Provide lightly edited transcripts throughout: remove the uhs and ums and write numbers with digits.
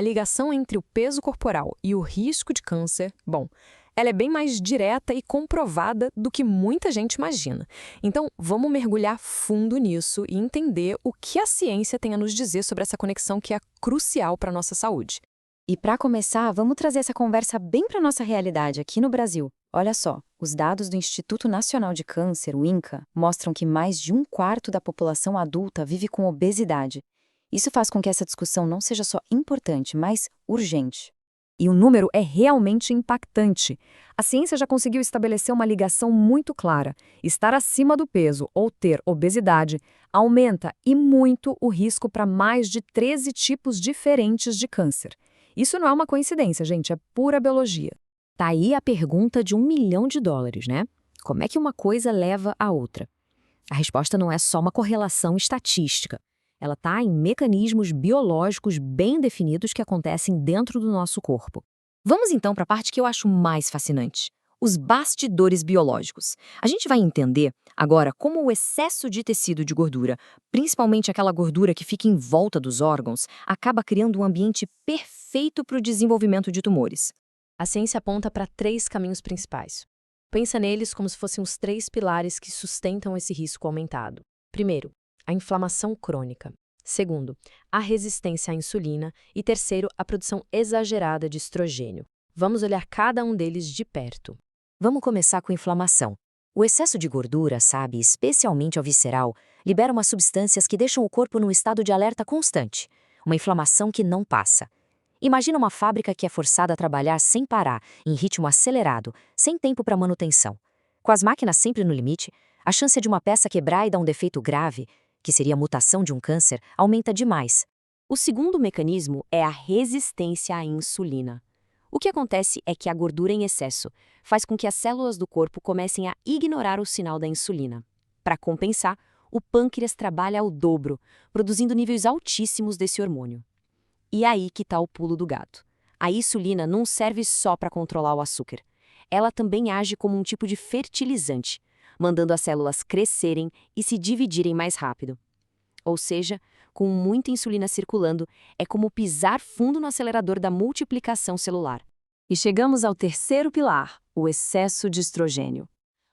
a ligação entre o peso corporal e o risco de câncer, bom, ela é bem mais direta e comprovada do que muita gente imagina. Então, vamos mergulhar fundo nisso e entender o que a ciência tem a nos dizer sobre essa conexão que é crucial para a nossa saúde. E para começar, vamos trazer essa conversa bem para nossa realidade aqui no Brasil. Olha só, os dados do Instituto Nacional de Câncer, o INCA, mostram que mais de 1/4 da população adulta vive com obesidade. Isso faz com que essa discussão não seja só importante, mas urgente. E o número é realmente impactante. A ciência já conseguiu estabelecer uma ligação muito clara. Estar acima do peso ou ter obesidade aumenta e muito o risco para mais de 13 tipos diferentes de câncer. Isso não é uma coincidência, gente, é pura biologia. Tá aí a pergunta de $1 milhão, né? Como é que uma coisa leva a outra? A resposta não é só uma correlação estatística. Ela está em mecanismos biológicos bem definidos que acontecem dentro do nosso corpo. Vamos então para a parte que eu acho mais fascinante: os bastidores biológicos. A gente vai entender agora como o excesso de tecido de gordura, principalmente aquela gordura que fica em volta dos órgãos, acaba criando um ambiente perfeito para o desenvolvimento de tumores. A ciência aponta para 3 caminhos principais. Pensa neles como se fossem os 3 pilares que sustentam esse risco aumentado. Primeiro, a inflamação crônica. Segundo, a resistência à insulina. E terceiro, a produção exagerada de estrogênio. Vamos olhar cada um deles de perto. Vamos começar com inflamação. O excesso de gordura, especialmente ao visceral, libera umas substâncias que deixam o corpo num estado de alerta constante. Uma inflamação que não passa. Imagina uma fábrica que é forçada a trabalhar sem parar, em ritmo acelerado, sem tempo para manutenção. Com as máquinas sempre no limite, a chance de uma peça quebrar e dar um defeito grave, que seria a mutação de um câncer, aumenta demais. O segundo mecanismo é a resistência à insulina. O que acontece é que a gordura em excesso faz com que as células do corpo comecem a ignorar o sinal da insulina. Para compensar, o pâncreas trabalha ao dobro, produzindo níveis altíssimos desse hormônio. E aí que está o pulo do gato. A insulina não serve só para controlar o açúcar. Ela também age como um tipo de fertilizante, mandando as células crescerem e se dividirem mais rápido. Ou seja, com muita insulina circulando, é como pisar fundo no acelerador da multiplicação celular. E chegamos ao terceiro pilar, o excesso de estrogênio.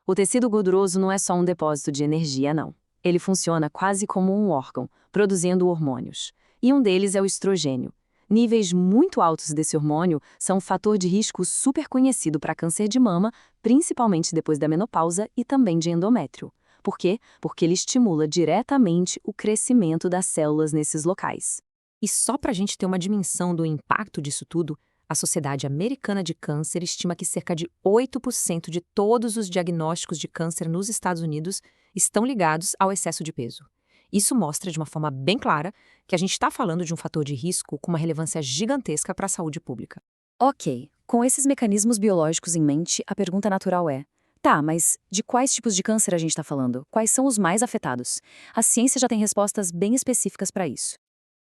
O tecido gorduroso não é só um depósito de energia, não. Ele funciona quase como um órgão, produzindo hormônios. E um deles é o estrogênio. Níveis muito altos desse hormônio são um fator de risco super conhecido para câncer de mama, principalmente depois da menopausa e também de endométrio. Por quê? Porque ele estimula diretamente o crescimento das células nesses locais. E só para a gente ter uma dimensão do impacto disso tudo, a Sociedade Americana de Câncer estima que cerca de 8% de todos os diagnósticos de câncer nos Estados Unidos estão ligados ao excesso de peso. Isso mostra de uma forma bem clara que a gente está falando de um fator de risco com uma relevância gigantesca para a saúde pública. Ok, com esses mecanismos biológicos em mente, a pergunta natural é: tá, mas de quais tipos de câncer a gente está falando? Quais são os mais afetados? A ciência já tem respostas bem específicas para isso.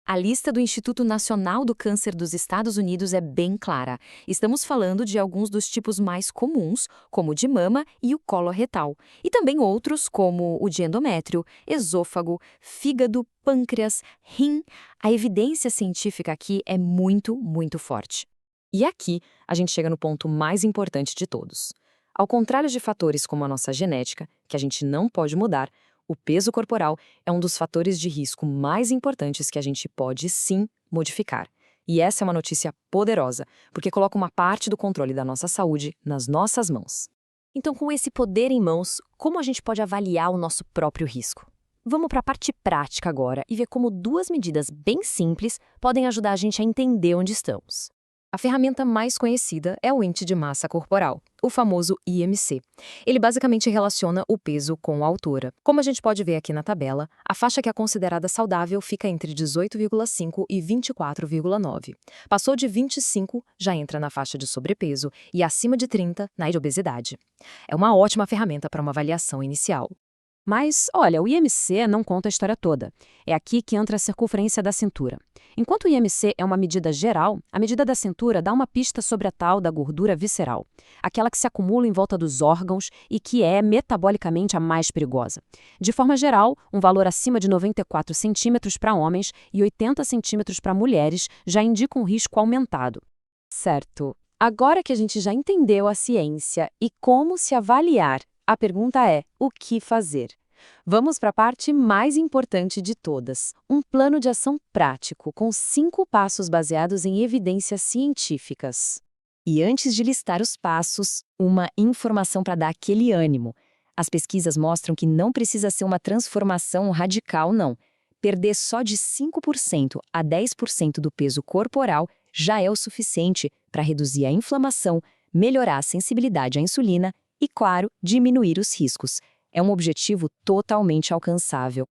A lista do Instituto Nacional do Câncer dos Estados Unidos é bem clara. Estamos falando de alguns dos tipos mais comuns, como o de mama e o coloretal, e também outros como o de endométrio, esôfago, fígado, pâncreas, rim. A evidência científica aqui é muito, muito forte. E aqui a gente chega no ponto mais importante de todos. Ao contrário de fatores como a nossa genética, que a gente não pode mudar, o peso corporal é um dos fatores de risco mais importantes que a gente pode, sim, modificar. E essa é uma notícia poderosa, porque coloca uma parte do controle da nossa saúde nas nossas mãos. Então, com esse poder em mãos, como a gente pode avaliar o nosso próprio risco? Vamos para a parte prática agora e ver como 2 medidas bem simples podem ajudar a gente a entender onde estamos. A ferramenta mais conhecida é o índice de massa corporal, o famoso IMC. Ele basicamente relaciona o peso com a altura. Como a gente pode ver aqui na tabela, a faixa que é considerada saudável fica entre 18,5 e 24,9. Passou de 25, já entra na faixa de sobrepeso e acima de 30, na obesidade. É uma ótima ferramenta para uma avaliação inicial. Mas, olha, o IMC não conta a história toda. É aqui que entra a circunferência da cintura. Enquanto o IMC é uma medida geral, a medida da cintura dá uma pista sobre a tal da gordura visceral, aquela que se acumula em volta dos órgãos e que é metabolicamente a mais perigosa. De forma geral, um valor acima de 94 centímetros para homens e 80 centímetros para mulheres já indica um risco aumentado. Certo. Agora que a gente já entendeu a ciência e como se avaliar, a pergunta é: o que fazer? Vamos para a parte mais importante de todas: um plano de ação prático, com 5 passos baseados em evidências científicas. E antes de listar os passos, uma informação para dar aquele ânimo. As pesquisas mostram que não precisa ser uma transformação radical, não. Perder só de 5% a 10% do peso corporal já é o suficiente para reduzir a inflamação, melhorar a sensibilidade à insulina e, claro, diminuir os riscos. É um objetivo totalmente alcançável.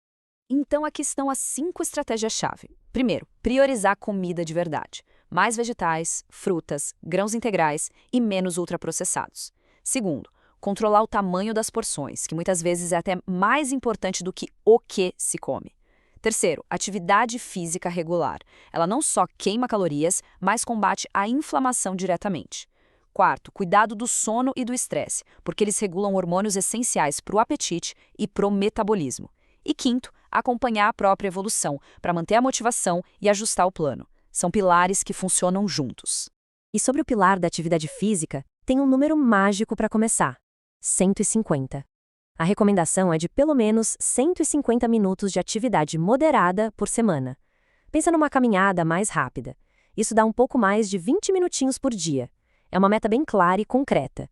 Então, aqui estão as 5 estratégias-chave. Primeiro, priorizar comida de verdade. Mais vegetais, frutas, grãos integrais e menos ultraprocessados. Segundo, controlar o tamanho das porções, que muitas vezes é até mais importante do que o que se come. Terceiro, atividade física regular. Ela não só queima calorias, mas combate a inflamação diretamente. Quarto, cuidado do sono e do estresse, porque eles regulam hormônios essenciais para o apetite e para o metabolismo. E quinto, acompanhar a própria evolução, para manter a motivação e ajustar o plano. São pilares que funcionam juntos. E sobre o pilar da atividade física, tem um número mágico para começar: 150. A recomendação é de pelo menos 150 minutos de atividade moderada por semana. Pensa numa caminhada mais rápida. Isso dá um pouco mais de 20 minutinhos por dia. É uma meta bem clara e concreta.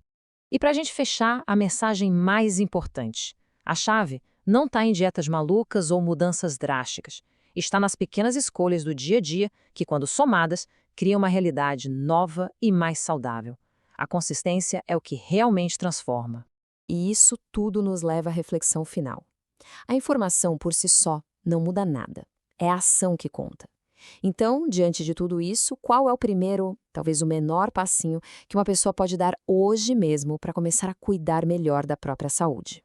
E para a gente fechar, a mensagem mais importante. A chave não está em dietas malucas ou mudanças drásticas. Está nas pequenas escolhas do dia a dia que, quando somadas, criam uma realidade nova e mais saudável. A consistência é o que realmente transforma. E isso tudo nos leva à reflexão final. A informação por si só não muda nada. É a ação que conta. Então, diante de tudo isso, qual é o primeiro, talvez o menor passinho que uma pessoa pode dar hoje mesmo para começar a cuidar melhor da própria saúde?